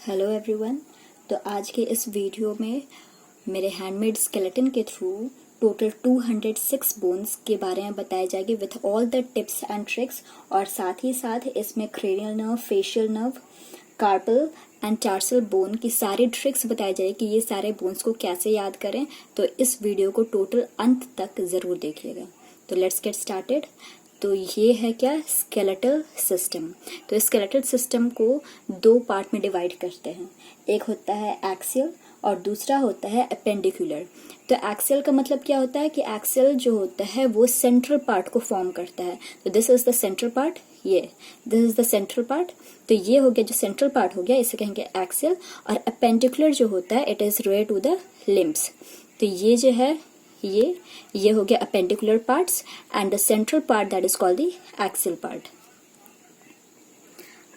Hello everyone. तो आज के इस वीडियो में मेरे हैंडमेड स्केलेटन के थ्रू टोटल 206 बोन्स के बारे में बताया जाएगी with all the tips and tricks, और साथ ही साथ इसमें cranial nerve, facial nerve, carpal and tarsal bone की सारी ट्रिक्स बताई जाएगी कि ये सारे बोन्स को कैसे याद करें। तो इस वीडियो को टोटल अंत तक ज़रूर देखिएगा। तो लेट्स गेट स्टार्टेड। तो ये है क्या, स्केलेटल सिस्टम। तो स्केलेटल सिस्टम को दो पार्ट में डिवाइड करते हैं। एक होता है एक्सियल और दूसरा होता है अपेंडिकुलर। तो एक्सियल का मतलब क्या होता है कि एक्सियल जो होता है वो सेंट्रल पार्ट को फॉर्म करता है। तो this is the central part, this is the central part. तो ये हो गया जो सेंट्रल पार्ट हो गया, इसे कहेंगे एक्सियल। और अपेंडिकुलर जो होता है it is related to the limbs. तो ये जो है ये हो गया appendicular parts and the central part that is called the axial part.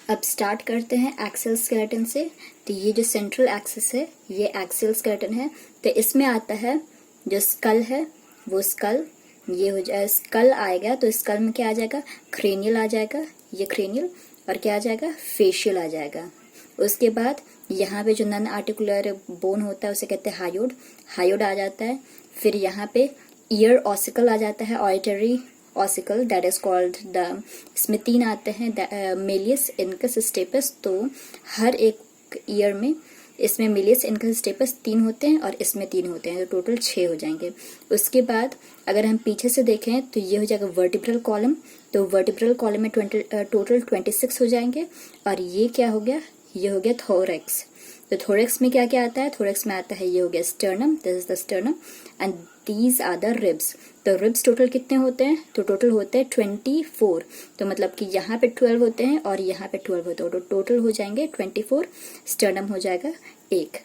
अब स्टार्ट करते हैं एक्सियल स्केलेटन से। तो ये जो सेंट्रल एक्सिस है ये एक्सियल स्केलेटन है। तो इसमें आता है जो स्कल है वो स्कल, ये हो जाए स्कल आएगा। तो स्कल में क्या आ जाएगा, क्रेनियल आ जाएगा, ये क्रेनियल, और क्या आ जाएगा, फेशियल आ जाएगा। उसके बाद यहाँ पे जो नॉन आर्टिकुलर बोन होता है उसे कहते हैं हायोड, हायोड आ जाता है। फिर यहाँ पे ईयर ऑसिकल आ जाता है, auditory ossicle that is called the, इसमें तीन आते हैं, मेलियस, इनकस, स्टेपस। तो हर एक ईयर में इसमें मेलियस, इनकस, स्टेपस तीन होते हैं और इसमें तीन होते हैं, तो टोटल 6 हो जाएंगे। उसके बाद अगर हम पीछे से देखें तो ये हो जाएगा वर्टिब्रल कॉलम। तो वर्टिब्रल कॉलम में टोटल 26 हो जाएंगे। और ये क्या हो गया, ये हो गया थोरेक्स। तो थोरेक्स में क्या क्या आता है, थोरेक्स में आता है ये हो गया sternum, this is the sternum, and these are the ribs. तो रिब्स टोटल कितने होते हैं, तो टोटल होते हैं 24। तो मतलब कि यहाँ पे 12 होते हैं और यहाँ पे 12 होते हैं, तो टोटल हो जाएंगे 24। स्टर्नम हो जाएगा 1।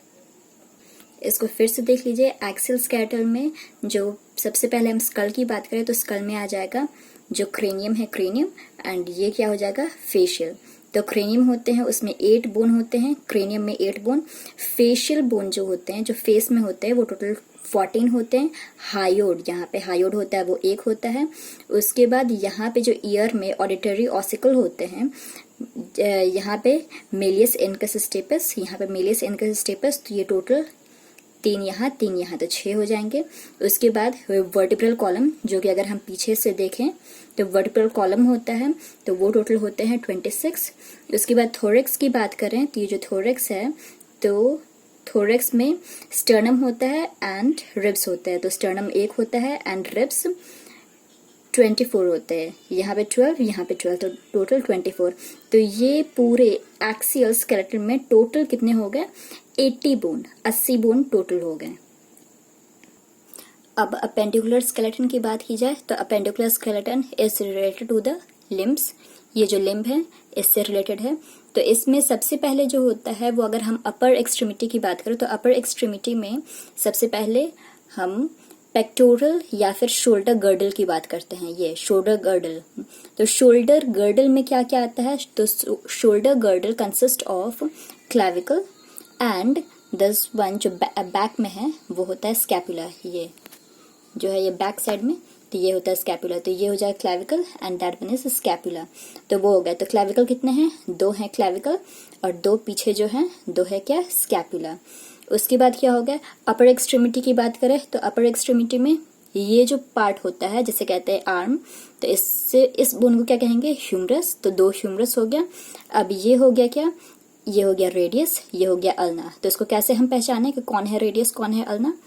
इसको फिर से देख लीजिए। एक्सियल स्केलेटन में जो सबसे पहले हम स्कल की बात करें तो स्कल में आ जाएगा जो क्रेनियम है, क्रेनियम, एंड ये क्या हो जाएगा, फेशियल। तो क्रेनियम होते हैं उसमें 8 बोन होते हैं, क्रेनियम में 8 बोन। फेशियल बोन जो होते हैं, जो फेस में होते हैं, वो टोटल 14 होते हैं। हायोड, यहाँ पे हायोड होता है वो 1 होता है। उसके बाद यहाँ पे जो ईयर में ऑडिटरी ऑसिकल होते हैं, यहाँ पे मेलियस, इनकस, स्टेपस, यहाँ पे मेलियस, इनकस, स्टेपस, तो ये टोटल 3 यहाँ 3 यहाँ, तो 6 हो जाएंगे। उसके बाद वर्टिब्रल कॉलम, जो कि अगर हम पीछे से देखें तो वर्टिब्रल कॉलम होता है, तो वो टोटल होते हैं 26। उसके बाद थोरेक्स की बात करें तो ये जो थोरेक्स है, तो थोरेक्स में स्टर्नम होता है एंड रिब्स होता है। तो स्टर्नम 1 होता है एंड रिब्स 24 होते हैं, यहाँ पे 12, यहाँ पे 12, तो टोटल 24। तो ये पूरे एक्सियल स्केलेटन में टोटल कितने हो गए, 80 बोन, 80 बोन टोटल हो गए। अब अपेंडिकुलर स्केलेटन की बात की जाए तो appendicular skeleton is related to the limbs. ये जो लिम्ब है इससे रिलेटेड है। तो इसमें सबसे पहले जो होता है वो, अगर हम अपर एक्सट्रीमिटी की बात करें तो अपर एक्सट्रीमिटी में सबसे पहले हम पेक्टोरल या फिर शोल्डर गर्डल की बात करते हैं। ये शोल्डर गर्डल। तो शोल्डर गर्डल में क्या क्या आता है, तो shoulder girdle consist of clavicle and this one जो बैक में है वो होता है स्कैपुला। ये जो है ये बैक साइड में, तो ये होता है स्कैपुला। तो ये हो जाएगा clavicle and that one is scapula. तो वो हो गया। तो क्लैविकल कितने हैं, 2 हैं क्लैविकल, और 2 पीछे जो हैं 2 है क्या, स्कैपुला। उसके बाद क्या हो गया, अपर एक्सट्रीमिटी की बात करें तो अपर एक्सट्रीमिटी में ये जो पार्ट होता है जिसे कहते हैं आर्म, तो इससे इस बोन को क्या कहेंगे, ह्यूमरस। तो 2 ह्यूमरस हो गया। अब ये हो गया क्या, ये हो गया रेडियस, ये हो गया अल्ना। तो इसको कैसे हम पहचाने कि कौन है रेडियस कौन है अल्ना,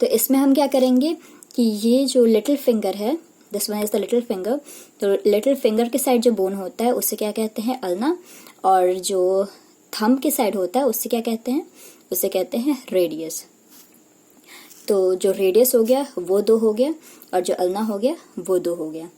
तो इसमें हम क्या करेंगे कि ये जो लिटिल फिंगर है, this one is the little finger, तो लिटिल फिंगर के साइड जो बोन होता है उससे क्या कहते हैं, अल्ना, और जो थंब के साइड होता है उससे क्या कहते हैं, उसे कहते हैं रेडियस। तो जो रेडियस हो गया वो 2 हो गया, और जो अल्ना हो गया वो 2 हो गया।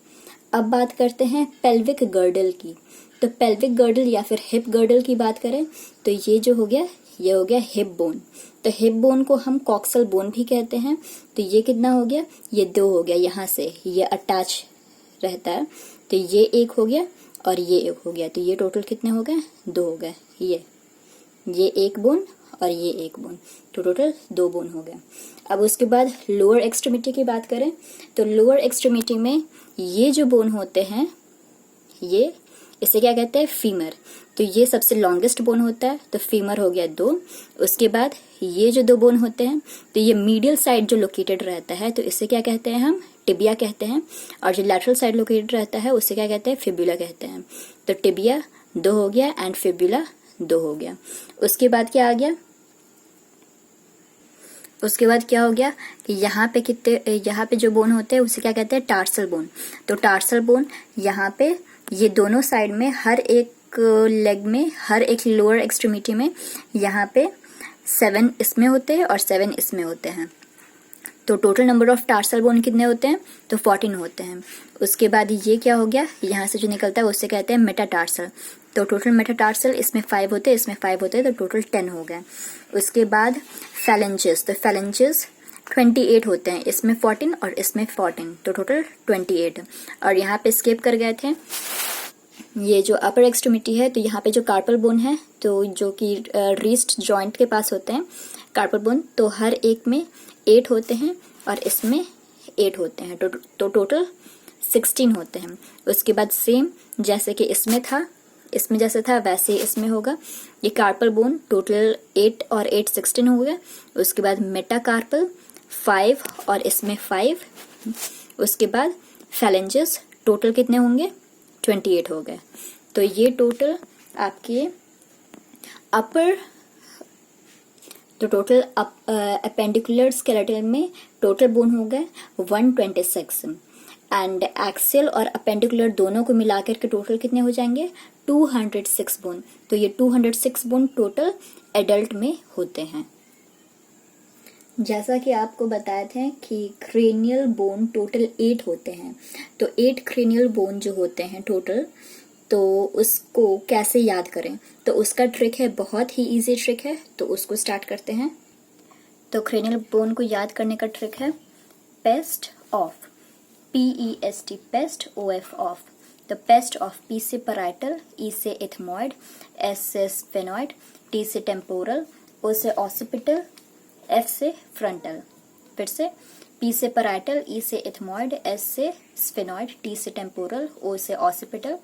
अब बात करते हैं पेल्विक गर्डल की। तो पेल्विक गर्डल या फिर हिप गर्डल की बात करें तो ये जो हो गया, ये हो गया हिप बोन। तो हिप बोन को हम कॉक्सल बोन भी कहते हैं। तो ये कितना हो गया, ये 2 हो गया, यहाँ से ये अटैच रहता है। तो ये 1 हो गया और ये 1 हो गया। तो ये टोटल कितने हो गए, 2 हो गए। ये 1 बोन और ये 1 बोन, तो टोटल 2 बोन हो गया। अब उसके बाद लोअर एक्सट्रीमिटी की बात करें तो लोअर एक्सट्रीमिटी में ये जो बोन होते हैं, ये इसे क्या कहते हैं, फीमर। तो ये सबसे लॉन्गेस्ट बोन होता है, तो फीमर हो गया 2। उसके बाद ये जो 2 बोन होते हैं, तो ये मीडियल साइड जो लोकेटेड रहता है तो इसे क्या कहते हैं हम, टिबिया कहते हैं। और जो लैटरल साइड लोकेटेड रहता है उसे क्या कहते हैं, फिब्यूला कहते हैं। तो टिबिया 2 हो गया एंड फिब्यूला 2 हो गया। उसके बाद क्या आ गया, उसके बाद क्या हो गया कि यहाँ पे जो बोन होते हैं उसे क्या कहते हैं, टार्सल बोन। तो टार्सल बोन यहाँ पे ये दोनों साइड में, हर एक लेग में, हर एक लोअर एक्सट्रीमिटी में यहाँ पे 7 इसमें होते हैं और 7 इसमें होते हैं। तो total number of tarsal bone कितने होते हैं, तो 14 होते हैं। उसके बाद ये क्या हो गया, यहाँ से जो निकलता है उससे कहते हैं मेटाटार्सल। तो टोटल मेटाटार्सल इसमें 5 होते हैं, इसमें 5 होते हैं, तो टोटल 10 हो गए। उसके बाद फैलेंजेस, तो फैलेंजेस 28 होते हैं, इसमें 14 और इसमें 14, तो टोटल 28। और यहाँ पे स्किप कर गए थे ये जो अपर एक्सट्रीमिटी है, तो यहाँ पे जो कार्पल बोन है, तो जो कि रिस्ट जॉइंट के पास होते हैं कार्पल बोन, तो हर एक में 8 होते हैं और इसमें 8 होते हैं, तो टोटल 16 होते हैं। उसके बाद सेम जैसे कि इसमें जैसे था वैसे ही इसमें होगा। ये कार्पल बोन टोटल 8 और 8 16 हो गया। उसके बाद मेटाकार्पल 5 और इसमें 5। उसके बाद फैलेंजेस टोटल कितने होंगे, 28 हो गए। तो ये टोटल आपके अपर, तो टोटल अपेंडिकुलर स्केलेटन में टोटल बोन हो गए 126 एंड एक्सियल और अपेंडिकुलर दोनों को मिलाकर के टोटल कितने हो जाएंगे, 206 बोन। तो ये 206 बोन टोटल एडल्ट में होते हैं। जैसा कि आपको बताए थे कि क्रेनियल बोन टोटल 8 होते हैं, तो 8 क्रेनियल बोन जो होते हैं टोटल, तो उसको कैसे याद करें, तो उसका ट्रिक है, बहुत ही इजी ट्रिक है, तो उसको स्टार्ट करते हैं। तो क्रेनियल बोन को याद करने का ट्रिक है paste of, PEST, paste OF of. तो पेस्ट ऑफ, P से पैराइटल, E से इथमॉइड, S से स्फेनॉइड, T से टेम्पोरल, O से ऑसिपिटल, F से फ्रंटल। फिर से P से पैराइटल, E से इथमॉइड, S से स्फेनॉइड, T से टेम्पोरल, O से ऑसिपिटल,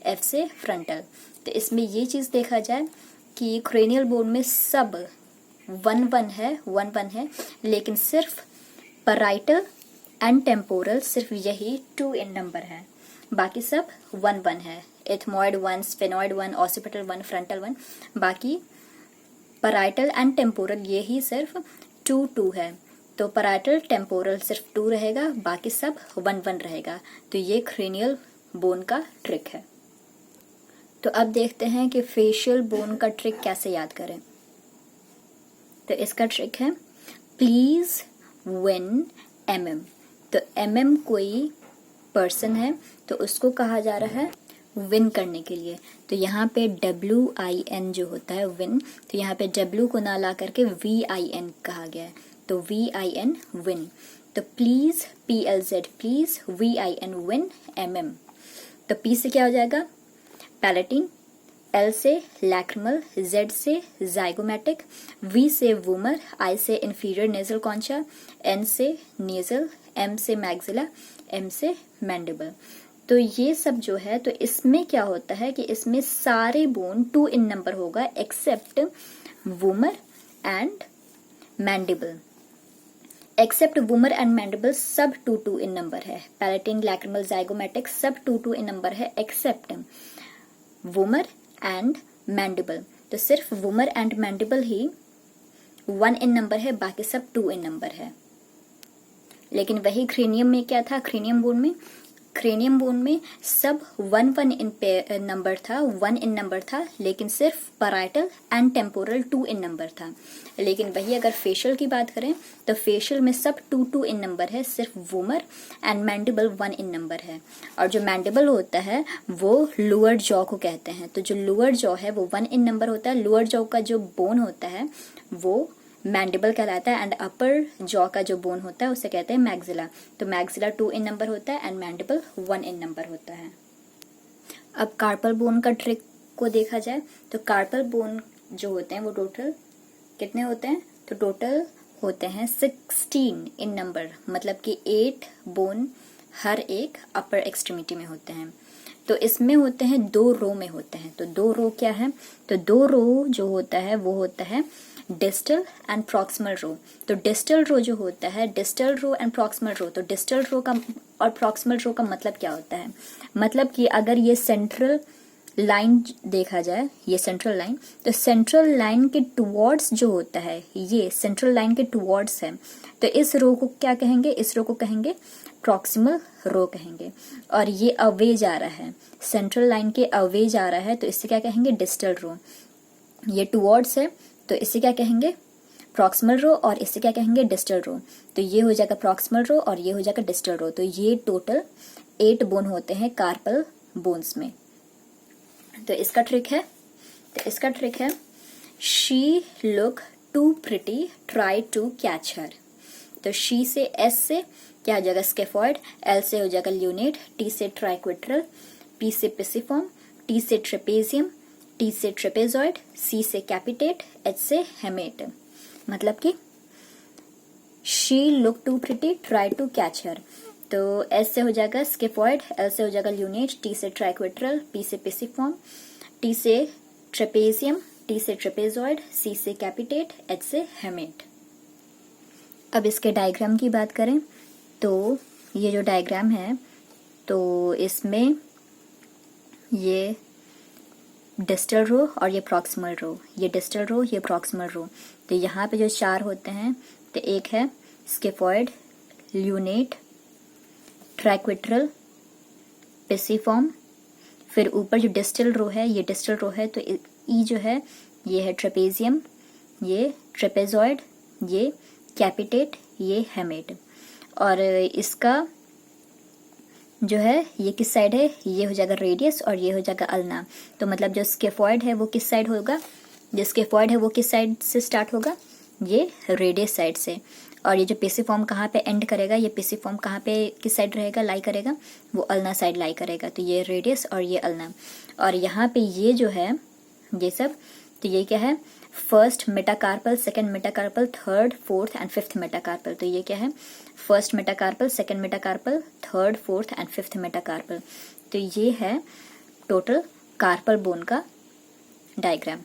F से फ्रंटल। तो इसमें ये चीज देखा जाए कि क्रेनियल बोन में सब 1 1 है, लेकिन सिर्फ पैराइटल एंड टेम्पोरल सिर्फ यही 2 इन नंबर है, बाकी सब 1 1 है। इथमॉइड 1, स्फेनॉइड 1, ऑसिपिटल 1, फ्रंटल 1, बाकी पैराइटल एंड टेम्पोरल ये ही सिर्फ 2 2 है। तो पैराइटल टेम्पोरल सिर्फ 2 रहेगा, बाकी सब 1 1 रहेगा। तो ये क्रेनियल बोन का ट्रिक है। तो अब देखते हैं कि फेशियल बोन का ट्रिक कैसे याद करें। तो इसका ट्रिक है प्लीज विन MM। तो MM कोई पर्सन है, तो उसको कहा जा रहा है विन करने के लिए। तो यहाँ पे WIN जो होता है विन, तो यहाँ पे W को ना ला करके VIN कहा गया है, तो VIN विन। तो please PLZ, please VIN win MM। तो P से क्या हो जाएगा, पैलेटिन, L से लैक्रिमल, Z से जाइगोमेटिक, V से वूमर, I से इंफीरियर नेजल कॉन्चा, N से नेजल, M से मैक्सिला, M से मैंडिबल। तो ये सब जो है, तो इसमें क्या होता है कि इसमें सारे बोन 2 इन नंबर होगा except vomer and mandible. Except vomer and mandible सब 2 2 इन नंबर है। पैलेटिन, लैक्रिमल, जाइगोमेटिक सब 2 2 इन नंबर है एक्सेप्ट वूमर एंड मैंडिबल। तो सिर्फ वूमर एंड मैंडिबल ही 1 इन नंबर है, बाकी सब 2 इन नंबर है। लेकिन वही क्रेनियम में क्या था, क्रेनियम बोन में सब 1 1 इन नंबर था, 1 इन नंबर था, लेकिन सिर्फ parietal and temporal 2 in number था। लेकिन वही अगर फेशियल की बात करें, तो फेशियल में सब 2 2 इन नंबर है, सिर्फ vomer and mandible 1 in number है। और जो मैंडिबल होता है वो लोअर जॉ को कहते हैं। तो जो लोअर जॉ है वो 1 इन नंबर होता है। लोअर जॉ का जो बोन होता है वो मैंडिबल कहलाता है एंड अपर जॉ का जो बोन होता है उसे कहते हैं मैक्सिला। तो मैक्सिला 2 इन नंबर होता है एंड मैंडिबल 1 इन नंबर होता है। अब कार्पल बोन का ट्रिक को देखा जाए, तो कार्पल बोन जो होते हैं वो टोटल कितने होते हैं, तो टोटल होते हैं 16 इन नंबर, मतलब कि 8 बोन हर एक अपर एक्सट्रीमिटी में होते हैं। तो इसमें होते हैं 2 रो में होते हैं। तो 2 रो क्या है, तो 2 रो जो होता है वो होता है डिस्टल एंड प्रॉक्सिमल रो। तो डिस्टल रो जो होता है, distal row and proximal row, तो डिस्टल रो का और प्रॉक्सिमल रो का मतलब क्या होता है, मतलब कि अगर ये सेंट्रल लाइन देखा जाए, ये सेंट्रल लाइन, तो सेंट्रल लाइन के टुवर्ड्स जो होता है, ये सेंट्रल लाइन के टुवर्ड्स है, तो इस रो को क्या कहेंगे, इस रो को कहेंगे प्रॉक्सिमल रो कहेंगे। और ये अवे जा रहा है, सेंट्रल लाइन के अवे जा रहा है, तो इससे क्या कहेंगे, डिस्टल रो। ये टुवर्ड्स है तो इसे क्या कहेंगे, प्रॉक्सिमल रो, और इसे क्या कहेंगे, डिस्टल रो। तो ये हो जाएगा प्रॉक्सिमल रो और ये हो जाएगा डिस्टल रो। तो ये टोटल 8 बोन होते हैं कार्पल बोन्स में। तो इसका ट्रिक है, she look to pretty, try to catch her. तो शी से, एस से क्या हो जाएगा, स्केफॉइड, एल से हो जाएगा ल्यूनेट, टी से ट्राइक्विट्रल, पी से पिसिफॉर्म, टी से ट्रेपेजियम, टी से ट्रेपेजॉइड, सी से कैपिटेट, एच से हेमेट। मतलब कि she look to pretty, try to catch her. तो एस से हो जाएगा स्केफॉइड, एल से हो जाएगा ल्यूनेट, टी से ट्राइक्विट्रल, पी से पिसिफॉर्म, टी से ट्रेपेजियम, टी से ट्रेपेजॉइड, सी से कैपिटेट, एच से हेमेट। अब इसके डायग्राम की बात करें तो ये जो डायग्राम है, तो इसमें ये डिस्टल रो और ये प्रॉक्सिमल रो, ये डिस्टल रो, ये प्रॉक्सिमल रो। तो यहाँ पे जो 4 होते हैं, तो एक है स्केफॉइड, ल्यूनेट, ट्राइक्विट्रल, पिसिफॉर्म, फिर ऊपर जो डिस्टल रो है, ये डिस्टल रो है, तो ई जो है ये है ट्रेपेजियम, ये ट्रेपेजॉइड, ये कैपिटेट, ये हेमेट। और इसका जो है ये किस साइड है, ये हो जाएगा रेडियस और ये हो जाएगा अल्ना। तो मतलब जो स्केफॉइड है वो किस साइड होगा, जो स्केफॉइड है वो किस साइड से स्टार्ट होगा, ये रेडियस साइड से। और ये जो पिसिफॉर्म कहाँ पे एंड करेगा, ये पिसिफॉर्म कहाँ पे किस साइड रहेगा, लाई करेगा, वो अल्ना साइड लाई करेगा। तो ये रेडियस और ये अल्ना। और यहाँ पे ये जो है ये सब, तो ये क्या है, first metacarpal, second metacarpal, third, fourth and fifth metacarpal. तो ये क्या है, first metacarpal, second metacarpal, third, fourth and fifth metacarpal. तो ये है टोटल कार्पल बोन का डायग्राम।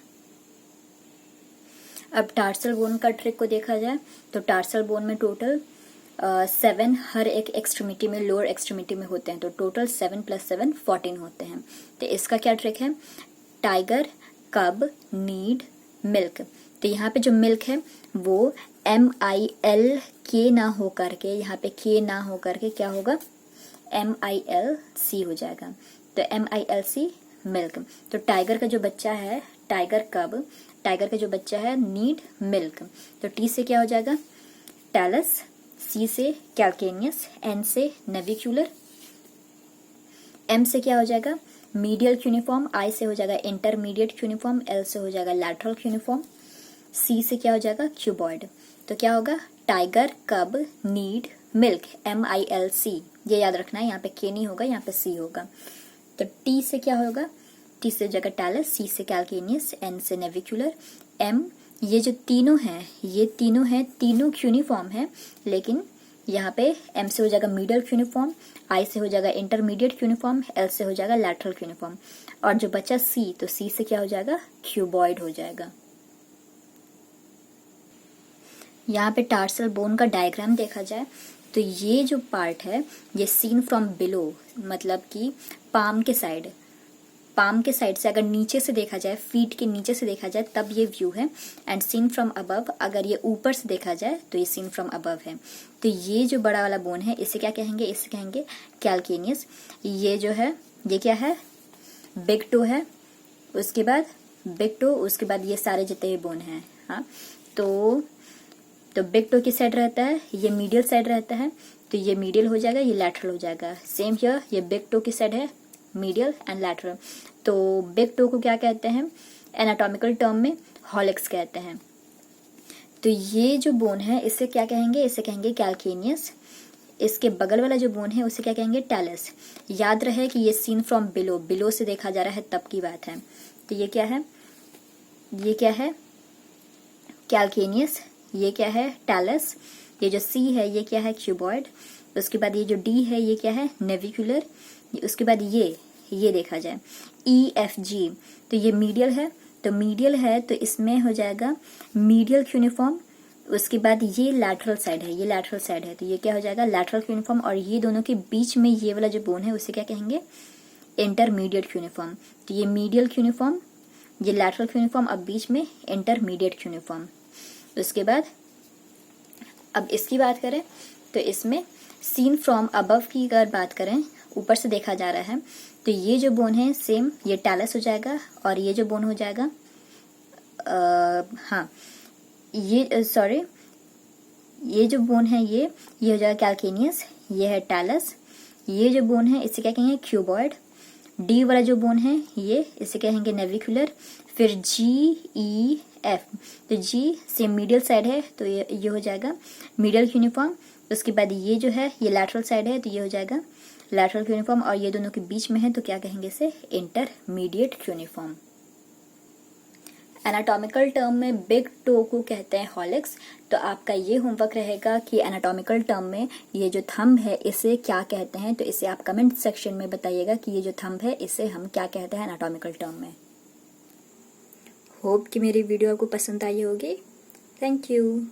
अब टार्सल बोन का ट्रिक को देखा जाए तो टार्सल बोन में टोटल 7 हर एक एक्सट्रीमिटी में, लोअर एक्सट्रीमिटी में होते हैं। तो टोटल 7 + 7 14 होते हैं। तो इसका क्या ट्रिक है, टाइगर, कब, नीड, मिल्क। तो यहाँ पे जो मिल्क है वो MILK ना हो करके, यहाँ पे K ना हो करके क्या होगा, MILC हो जाएगा। तो MILC मिल्क। तो टाइगर का जो बच्चा है, टाइगर कब, टाइगर का जो बच्चा है नीड मिल्क। तो T से क्या हो जाएगा, टैलस, C से कैल्केनियस, N से नेविक्यूलर, M से क्या हो जाएगा, मीडियल क्यूनिफॉर्म, I से हो जाएगा इंटरमीडिएट क्यूनिफॉर्म, L से हो जाएगा लैटरल क्यूनिफॉर्म, C से क्या हो जाएगा, क्यूबॉइड। तो क्या होगा, टाइगर कब नीड मिल्क, MILC। ये याद रखना है, यहाँ पे K नहीं होगा, यहाँ पे C होगा। तो T से क्या होगा, T से हो जाएगा टैलस, C से कैल्केनियस, N से नेविक्यूलर, M, ये जो तीनों हैं, ये तीनों हैं, तीनों क्यूनिफॉर्म है, लेकिन यहाँ पे M से हो जाएगा मीडियल क्यूनिफॉर्म, I से हो जाएगा इंटरमीडिएट क्यूनिफॉर्म, L से हो जाएगा लैटरल क्यूनिफॉर्म। और जो बचा C, तो C से क्या हो जाएगा, क्यूबॉइड हो जाएगा। यहाँ पे टार्सल बोन का डायग्राम देखा जाए तो ये जो पार्ट है ये सीन फ्रॉम बिलो, मतलब कि पाम के साइड से अगर नीचे से देखा जाए, फीट के नीचे से देखा जाए तब ये व्यू है। एंड सीन फ्रॉम अबव, अगर ये ऊपर से देखा जाए तो ये सीन फ्रॉम अबव है। तो ये जो बड़ा वाला बोन है इसे क्या कहेंगे, इसे कहेंगे कैल्केनियस। ये जो है ये क्या है, बिग टो है, उसके बाद बिग टो, उसके बाद ये सारे जितने बोन हैं। हाँ, तो बिग टो किस साइड रहता है, ये मीडियल साइड रहता है, तो ये मीडियल हो जाएगा, ये लैटरल हो जाएगा। सेम हियर, ये बिग टो किस साइड है, मीडियल एंड लैटरल। तो बिग टो को क्या कहते हैं, एनाटॉमिकल टर्म में हॉलिक्स कहते हैं। तो ये जो बोन है इसे क्या कहेंगे, इसे कहेंगे कैल्केनियस। इसके बगल वाला जो बोन है उसे क्या कहेंगे, टैलस। याद रहे कि ये सीन फ्रॉम बिलो, बिलो से देखा जा रहा है तब की बात है। तो ये क्या है, ये क्या है, कैल्केनियस, ये क्या है, टैलस, ये जो C है ये क्या है, क्यूबॉइड। उसके बाद ये जो D है ये क्या है, नेविक्यूलर। उसके बाद ये ये देखा जाए EFG, तो ये मीडियल है, तो मीडियल है तो इसमें हो जाएगा मीडियल क्यूनिफॉर्म। उसके बाद ये लैटरल साइड है, ये लैटरल साइड है, तो ये क्या हो जाएगा लैटरल क्यूनिफॉर्म। और ये दोनों के बीच में ये वाला जो बोन है उसे क्या कहेंगे, इंटरमीडिएट क्यूनिफॉर्म। तो ये मीडियल क्यूनिफॉर्म, ये लैटरल क्यूनिफॉर्म, अब बीच में इंटरमीडिएट क्यूनिफॉर्म। उसके बाद अब इसकी बात करें तो इसमें सीन फ्रॉम अबव की अगर बात करें, ऊपर से देखा जा रहा है, तो ये जो बोन है सेम ये टैलस हो जाएगा, और ये जो बोन हो जाएगा हाँ ये सॉरी ये जो बोन है ये हो जाएगा कैल्केनियस, ये है टैलस। ये जो बोन है इसे क्या कहेंगे, क्यूबॉइड। डी वाला जो बोन है ये इसे कहेंगे नेविकुलर। फिर GEF, तो जी सेम मीडियल साइड है, तो ये हो जाएगा मीडियल क्यूनिफॉर्म। उसके बाद ये जो है ये लैटरल साइड है, तो ये हो जाएगा लैटरल क्यूनिफॉर्म, और ये दोनों के बीच में है तो क्या कहेंगे इसे, इंटरमीडिएट क्यूनिफॉर्म। एनाटॉमिकल टर्म में बिग टो को कहते हैं हॉलिक्स। तो आपका ये होमवर्क रहेगा कि एनाटॉमिकल टर्म में ये जो थंब है इसे क्या कहते हैं, तो इसे आप कमेंट सेक्शन में बताइएगा कि ये जो थंब है इसे हम क्या कहते हैं एनाटॉमिकल टर्म में। होप कि मेरी वीडियो आपको पसंद आई होगी। Thank you.